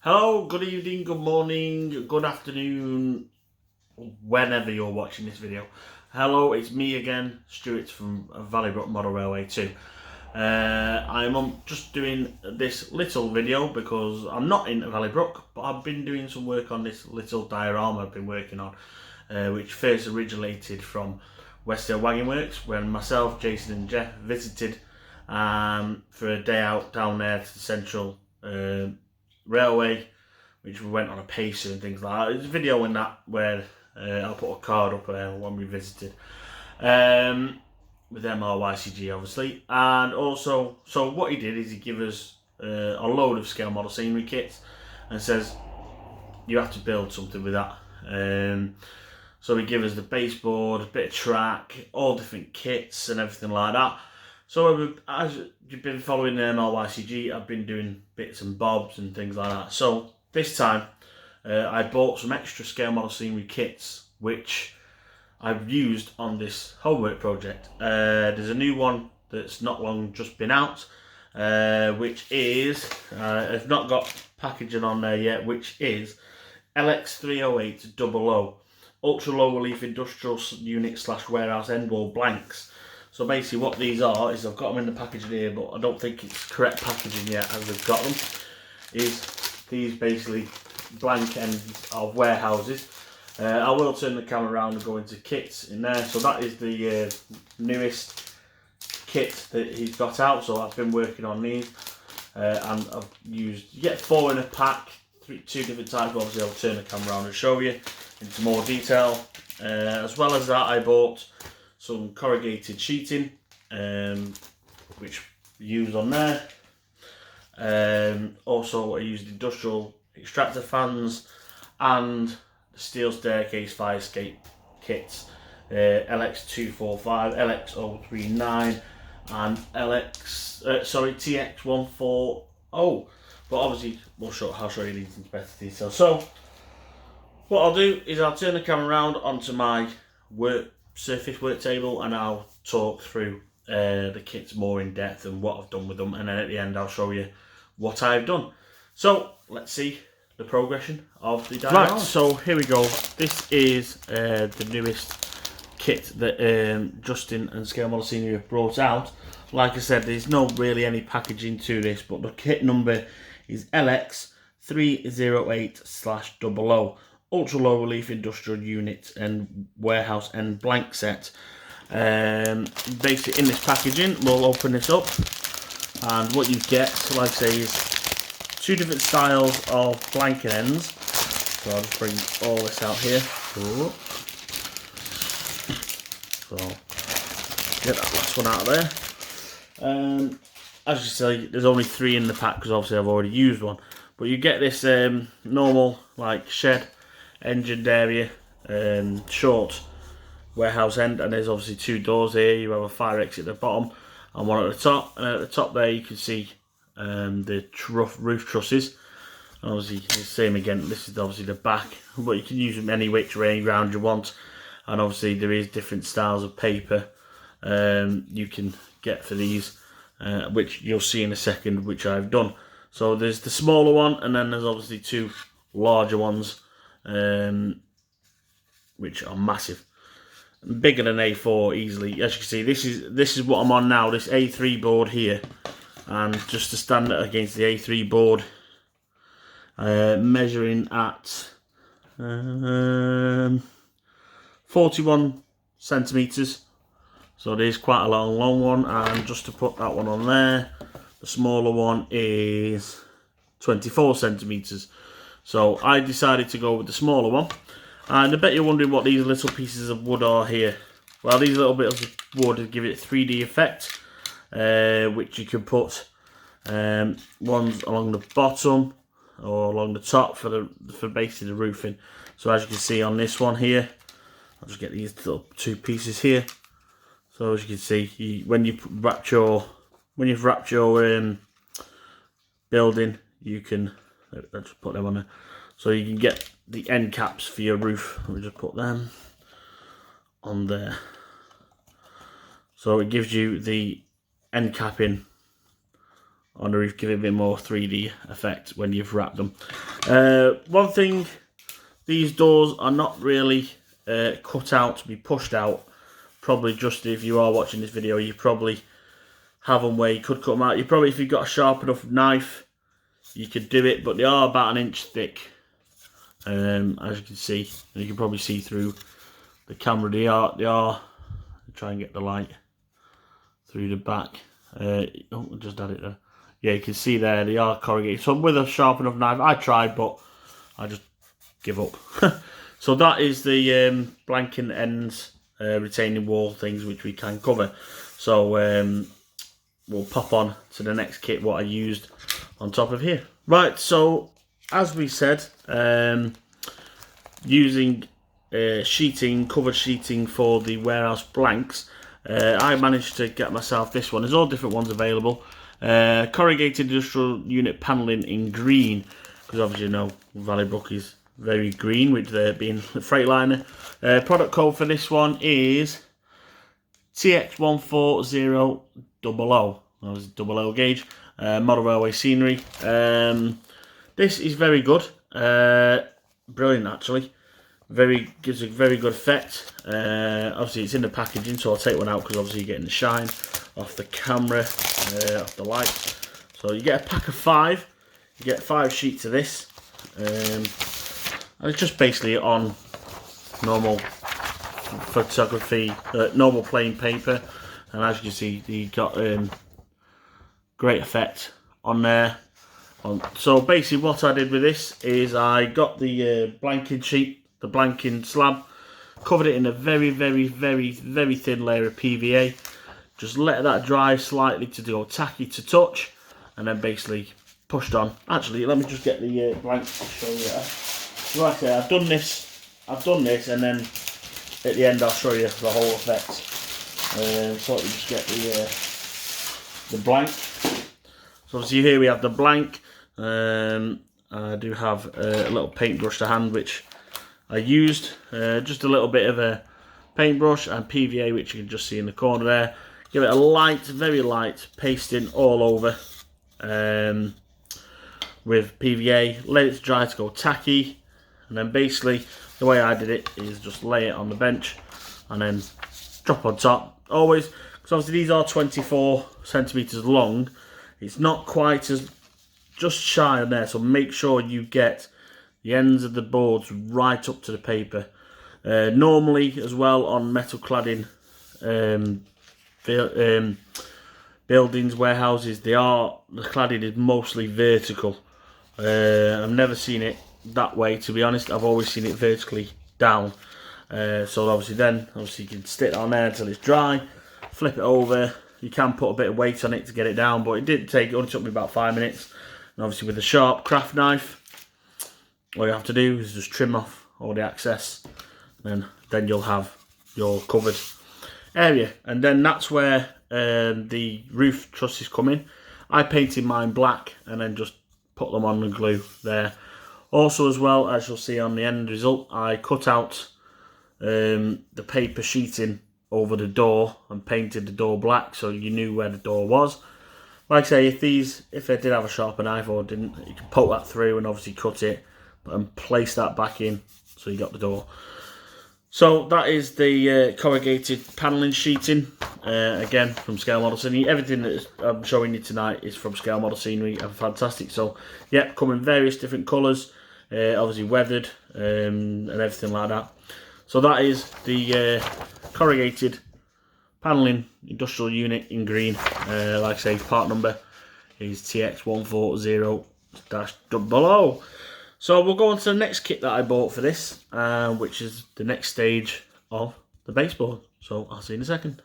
Hello, good evening, good morning, good afternoon, whenever you're watching this video. Hello, it's me again, Stuart from Valleybrook Model Railway 2. I'm just doing this little video because I'm not in Valleybrook, but I've been doing some work on this little diorama I've been working on, which first originated from Westdale Wagon Works when myself, Jason and Jeff visited for a day out down there to the central railway, which we went on a pacer and things like that. There's a video in that where I'll put a card up when we visited with MRYCG obviously. And also, so what he did is he gave us a load of scale model scenery kits and says you have to build something with that. So he gave us the baseboard, a bit of track, all different kits and everything like that. So as you've been following the MRYCG, I've been doing bits and bobs and things like that. So this time I bought some extra scale model scenery kits, which I've used on this homework project. There's a new one that's not long just been out, which is, I've not got packaging on there yet, which is LX30800, ultra low relief industrial unit / warehouse end wall blanks. So basically what these are is, I've got them in the packaging here, but I don't think it's correct packaging yet as I've got them, is these basically blank ends of warehouses. I will turn the camera around and go into kits in there. So that is the newest kit that he's got out, so I've been working on these. And I've used, you get 4 in a pack, 2 different types. Obviously I'll turn the camera around and show you into more detail. As well as that, I bought some corrugated sheeting, which we use on there. Also I used industrial extractor fans and the steel staircase fire escape kits, LX245, LX039 and TX140. But obviously I'll show you these in better detail. So what I'll do is I'll turn the camera around onto my surface work table and I'll talk through the kits more in depth and what I've done with them, and then at the end I'll show you what I've done. So let's see the progression of the diorama. Right, so here we go. This is the newest kit that Justin and Scale Model Senior have brought out. Like I said, there's no really any packaging to this, but the kit number is LX308/00. Ultra low relief industrial unit and warehouse and blank set. Basically in this packaging, we'll open this up, and what you get, like I say, is 2 different styles of blank ends. So I'll just bring all this out here. So get that last one out of there. As you see, there's only 3 in the pack because obviously I've already used one. But you get this normal like shed, engined area, short warehouse end, and there's obviously 2 doors here. You have a fire exit at the bottom and one at the top, and at the top there you can see the roof trusses. And obviously the same again, this is obviously the back, but you can use them any which way round you want. And obviously there is different styles of paper you can get for these, which you'll see in a second, which I've done. So there's the smaller one, and then there's obviously 2 larger ones, which are massive, bigger than A4 easily. As you can see, this is what I'm on now, this A3 board here, and just to stand it against the A3 board, measuring at 41 centimeters. So it is quite a long one, and just to put that one on there, the smaller one is 24 centimeters. So I decided to go with the smaller one. And I bet you're wondering what these little pieces of wood are here. Well, these little bits of wood give it a 3D effect, which you can put ones along the bottom or along the top for basically the roofing. So as you can see on this one here, I'll just get these little 2 pieces here. So as you can see, when you've wrapped your building, you can, let's just put them on there. So you can get the end caps for your roof. Let me just put them on there. So it gives you the end capping on the roof, give it a bit more 3D effect when you've wrapped them. One thing, these doors are not really cut out to be pushed out. Probably just if you are watching this video, you probably have them where you could cut them out. You probably, if you've got a sharp enough knife, you could do it, but they are about an inch thick. As you can see, and you can probably see through the camera, they are try and get the light through the back. Oh, I just had it there. Yeah, you can see there, they are corrugated. So with a sharp enough knife, I tried, but I just give up. So that is the blanking ends, retaining wall things, which we can cover. So we'll pop on to the next kit, what I used on top of here. Right, so as we said, using sheeting, covered sheeting for the warehouse blanks, I managed to get myself this one. There's all different ones available. Corrugated industrial unit panelling in green, because obviously you know Valleybrook is very green, with being the Freightliner. Product code for this one is TX14000. That was 00 gauge. Model railway scenery. This is very good. Brilliant, actually. Gives a very good effect. Obviously it's in the packaging, so I'll take one out because obviously you're getting the shine off the camera, off the lights. So you get a pack of 5. You get 5 sheets of this, and it's just basically on normal photography, normal plain paper. And as you can see, you got great effect on there. So basically what I did with this is I got the blanking sheet, the blanking slab, covered it in a very thin layer of PVA, just let that dry slightly to go tacky to touch, and then basically pushed on. Actually, let me just get the blank to show you that. So like I say, I've done this, and then at the end I'll show you the whole effect. So let me just get the blank. So obviously here we have the blank. I do have a little paintbrush to hand, which I used. Just a little bit of a paintbrush and PVA, which you can just see in the corner there. Give it a light, very light pasting all over with PVA. Let it dry to go tacky, and then basically the way I did it is just lay it on the bench and then drop on top. Always, because obviously these are 24 centimeters long. It's not quite as, just shy on there, so make sure you get the ends of the boards right up to the paper. Normally as well on metal cladding buildings, warehouses, the cladding is mostly vertical. I've never seen it that way, to be honest. I've always seen it vertically down. So obviously you can stick it on there until it's dry, flip it over. You can put a bit of weight on it to get it down, but it only took me about 5 minutes. And obviously with a sharp craft knife, all you have to do is just trim off all the excess, and then you'll have your covered area. And then that's where the roof trusses come in. I painted mine black and then just put them on the glue there. Also as well, as you'll see on the end result, I cut out the paper sheeting over the door and painted the door black, so you knew where the door was. Like I say, if I did have a sharper knife or didn't, you can poke that through and obviously cut it and place that back in, so you got the door. So that is the corrugated panelling sheeting, again from Scale Model Scenery. Everything that I'm showing you tonight is from Scale Model Scenery, and fantastic. So yeah, come in various different colours, obviously weathered and everything like that. So that is the corrugated panelling industrial unit in green. Like I say, part number is TX140-00. So we'll go on to the next kit that I bought for this, which is the next stage of the baseboard. So I'll see you in a second.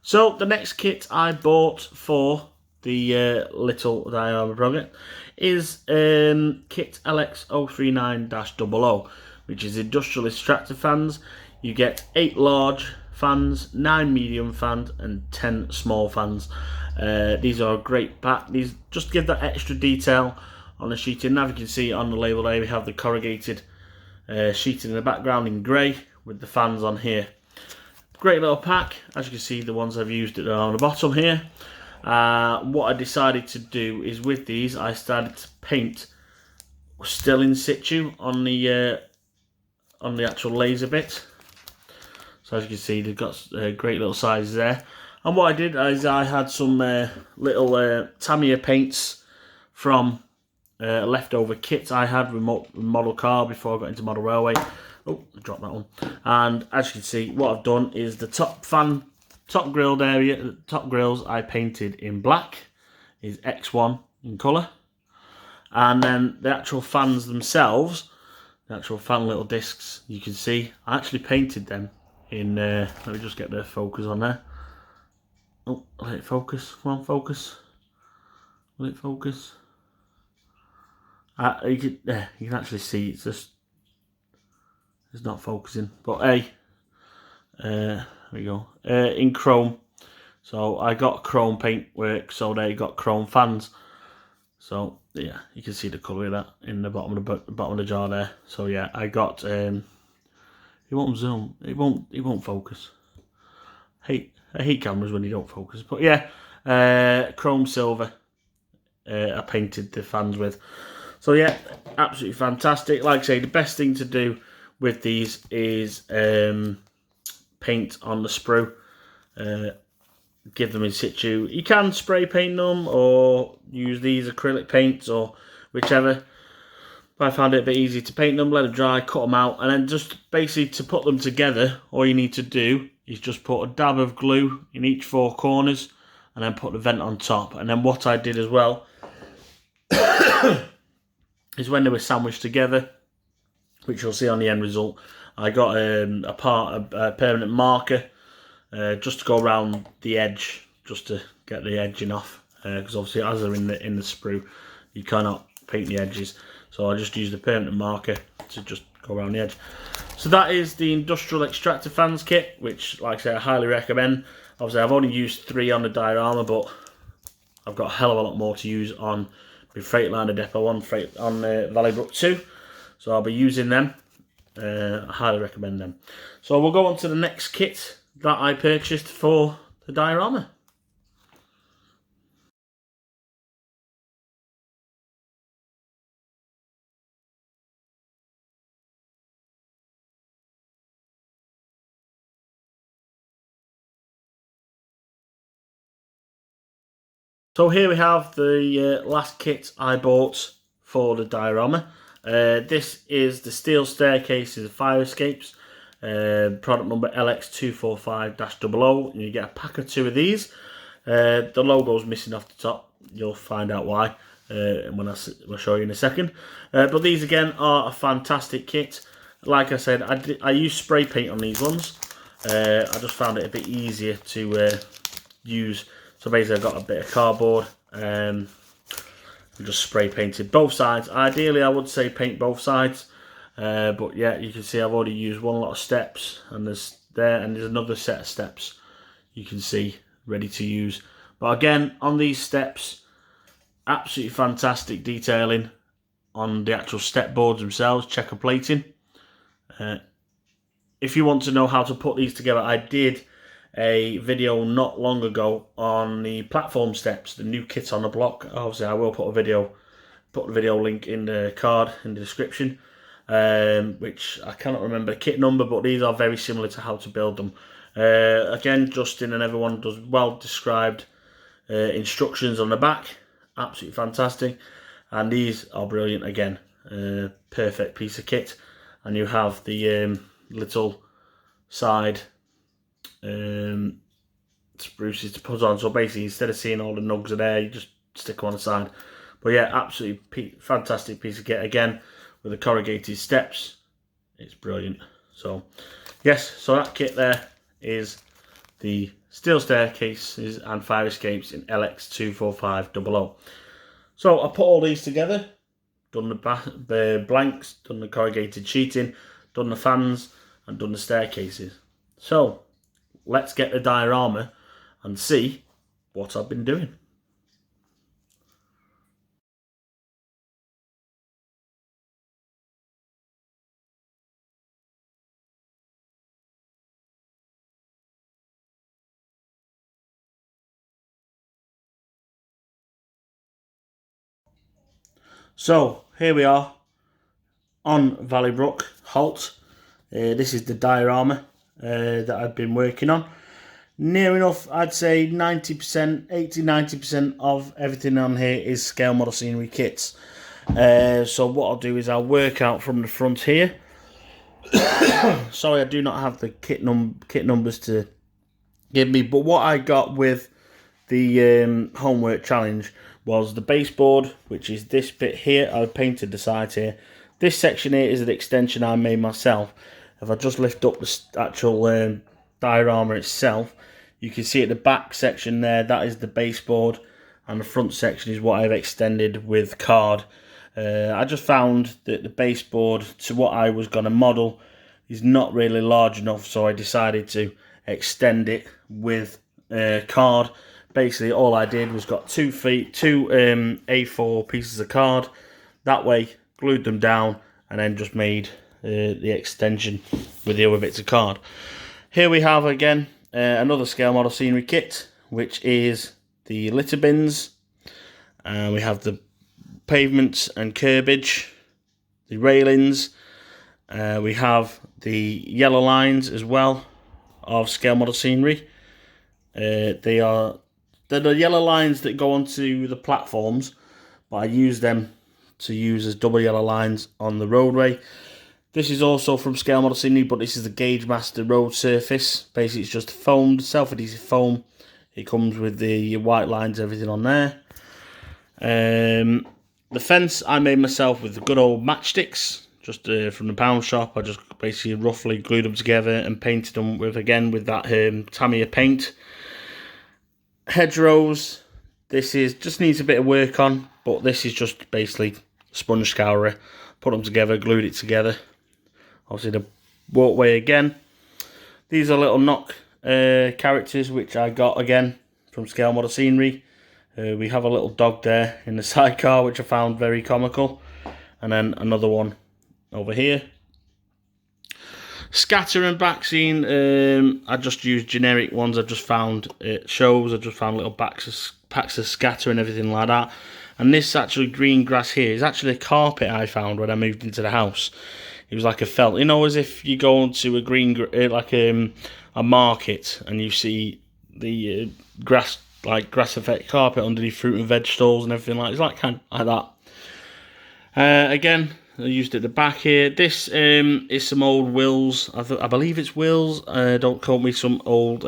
So the next kit I bought for the little diorama project is kit LX039-00, which is industrial extractor fans. You get 8 large fans, 9 medium fans, and 10 small fans. These are a great pack. These just give that extra detail on the sheeting. Now you can see on the label there we have the corrugated sheeting in the background in grey with the fans on here. Great little pack. As you can see, the ones I've used are on the bottom here. What I decided to do is with these, I started to paint still in situ on the actual laser bit. So as you can see, they've got great little sizes there. And what I did is I had some little Tamiya paints from leftover kits I had with model car before I got into model railway. Oh, I dropped that one. And as you can see, what I've done is the top grilled area, the top grills I painted in black, is X1 in colour. And then the actual fans themselves, the actual fan little discs, you can see, I actually painted them in, let me just get the focus on there. Oh, let it focus, come on, focus. Will it focus? You can actually see it's not focusing, but there we go, in chrome. So I got chrome paint work, so they got chrome fans. So yeah, you can see the colour of that in the bottom of the jar there. So yeah, I got it won't zoom, it won't focus. I hate cameras when you don't focus, but yeah, chrome silver I painted the fans with. So yeah, absolutely fantastic. Like I say, the best thing to do with these is paint on the sprue. Give them in situ. You can spray paint them or use these acrylic paints or whichever. But I found it a bit easy to paint them, let them dry, cut them out, and then just basically to put them together, all you need to do is just put a dab of glue in each 4 corners and then put the vent on top. And then what I did as well is when they were sandwiched together, which you'll see on the end result, I got a permanent marker just to go around the edge, just to get the edging off, because obviously as they're in the sprue, you cannot paint the edges. So I just used a permanent marker to just go around the edge. So that is the industrial extractor fans kit, which, like I say, I highly recommend. Obviously I've only used 3 on the Diorama, but I've got a hell of a lot more to use on the Freightliner Depot 1 on Valleybrook 2. So I'll be using them. I highly recommend them. So we'll go on to the next kit that I purchased for the Diorama. So here we have the last kit I bought for the Diorama. This is the steel staircases and fire escapes. Product number LX245-00, and you get a pack of 2 of these. The logo's missing off the top. You'll find out why when I'll show you in a second. But these again are a fantastic kit. Like I said, I used spray paint on these ones. I just found it a bit easier to use. So basically I've got a bit of cardboard and just spray painted both sides. Ideally I would say paint both sides. But yeah, you can see I've already used one lot of steps, and there's another set of steps you can see ready to use. But again, on these steps, absolutely fantastic detailing on the actual step boards themselves, checker plating. If you want to know how to put these together, I did a video not long ago on the platform steps, the new kit on the block. Obviously I will put the video link in the card in the description. Which I cannot remember the kit number, but these are very similar to how to build them. Again, Justin and everyone does well described instructions on the back, absolutely fantastic, and these are brilliant again. Perfect piece of kit, and you have the little side spruces to put on, so basically instead of seeing all the nugs are there, you just stick them on the side. But yeah, absolutely fantastic piece of kit again, with the corrugated steps. It's brilliant. So yes, so that kit there is the steel staircases and fire escapes in LX245-00. So I put all these together, done the blanks, done the corrugated sheeting, done the fans, and done the staircases. So let's get the Diorama and see what I've been doing. So here we are on Valleybrook Halt. This is the diorama that I've been working on. Near enough, I'd say 90%, 80-90% of everything on here is scale model scenery kits. So what I'll do is I'll work out from the front here. Sorry, I do not have the kit numbers to give me, but what I got with the homework challenge was the baseboard, which is this bit here. I painted the sides here. This section here is an extension I made myself. If I just lift up the actual diorama itself, you can see at the back section there, that is the baseboard, and the front section is what I've extended with card. I just found that the baseboard to what I was going to model is not really large enough, so I decided to extend it with card. Basically all I did was got two A4 pieces of card, that way glued them down, and then just made the extension with the other bits of card. Here we have again another scale model scenery kit, which is the litter bins. We have the pavements and curbage, the railings. We have the yellow lines as well of scale model scenery. They're the yellow lines that go onto the platforms, but I use them to use as double yellow lines on the roadway. This is also from scale model scenery, but this is the Gauge Master road surface. Basically, it's just foamed, self-adhesive foam. It comes with the white lines, everything on there. The fence I made myself with the good old matchsticks, just from the pound shop. I just basically roughly glued them together and painted them with that Tamiya paint. Hedgerows, this just needs a bit of work on, but this is just basically sponge scourer. Put them together, glued it together. Obviously the walkway again. These are little knock characters which I got again from scale model scenery. We have a little dog there in the sidecar which I found very comical, and then another one over here. Scatter and back scene, I just used generic ones I just found at shows. I just found little packs of scatter and everything like that. And this actually green grass here is actually a carpet I found when I moved into the house. It was like a felt, you know, as if you go onto a a market and you see the grass effect carpet underneath fruit and veg stalls and everything like. It's like kind of like that. Again, I used it at the back here. This is some old Wills. I believe it's Wills. Don't quote me. Some old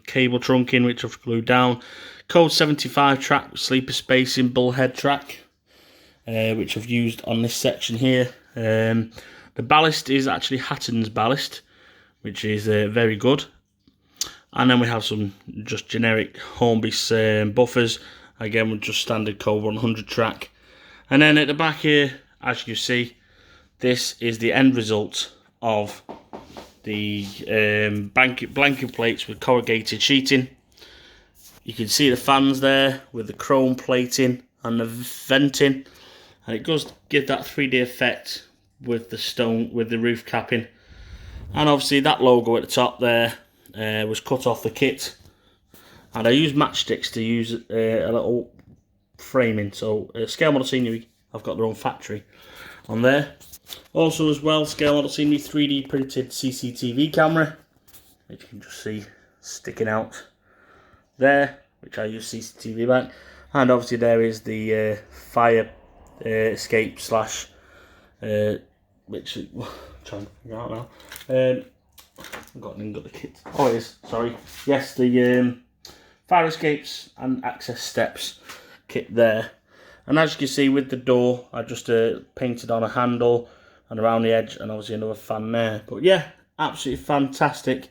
cable trunking which I've glued down. Code 75 track, sleeper spacing, bullhead track, which I've used on this section here. The ballast is actually Hatton's ballast, which is very good. And then we have some just generic Hornby buffers, again with just standard code 100 track. And then at the back here, as you see, this is the end result of the blanket plates with corrugated sheeting. You can see the fans there with the chrome plating and the venting, and it does give that 3D effect with the stone, with the roof capping. And obviously that logo at the top there was cut off the kit, and I used matchsticks to use a little framing. So scale model scenery, I've got their own factory on there. Also as well, scale model scenery 3D printed CCTV camera, which you can just see sticking out there, which I use CCTV back. And obviously there is the fire escape slash which I'm trying to figure out now. I've got the kit. Oh, it is. Sorry. Yes, the fire escapes and access steps kit there. And as you can see with the door, I just painted on a handle and around the edge, and obviously another fan there. But yeah, absolutely fantastic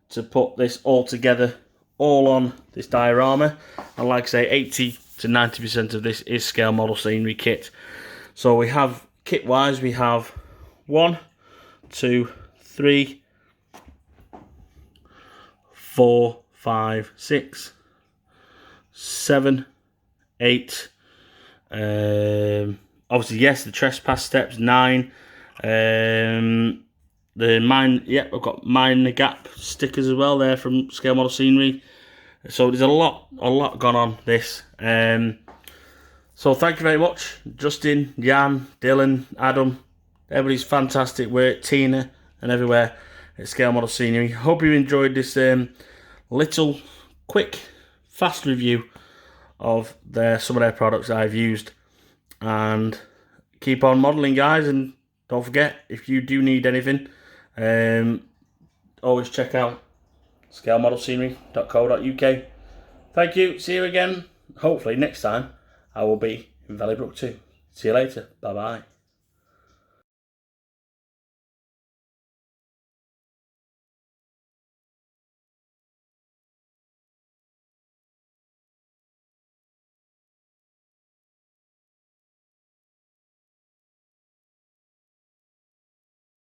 to put this all together, all on this diorama. And like I say, 80 to 90% of this is scale model scenery kit. So we have, kit wise, we have 1, 2, 3, 4, 5, 6, 7, 8. Obviously, yes, the trespass steps 9. The mine, yeah, I've got Mine the Gap stickers as well there from scale model scenery. So there's a lot gone on this. So thank you very much, Justin, Jan, Dylan, Adam, everybody's fantastic work, Tina, and everywhere at Scale Model Scenery. Hope you enjoyed this little, quick, fast review of some of their products I've used. And keep on modelling, guys, and don't forget, if you do need anything, always check out scaleModelScenery.co.uk. Thank you, see you again. Hopefully next time I will be in Valleybrook too. See you later, bye bye.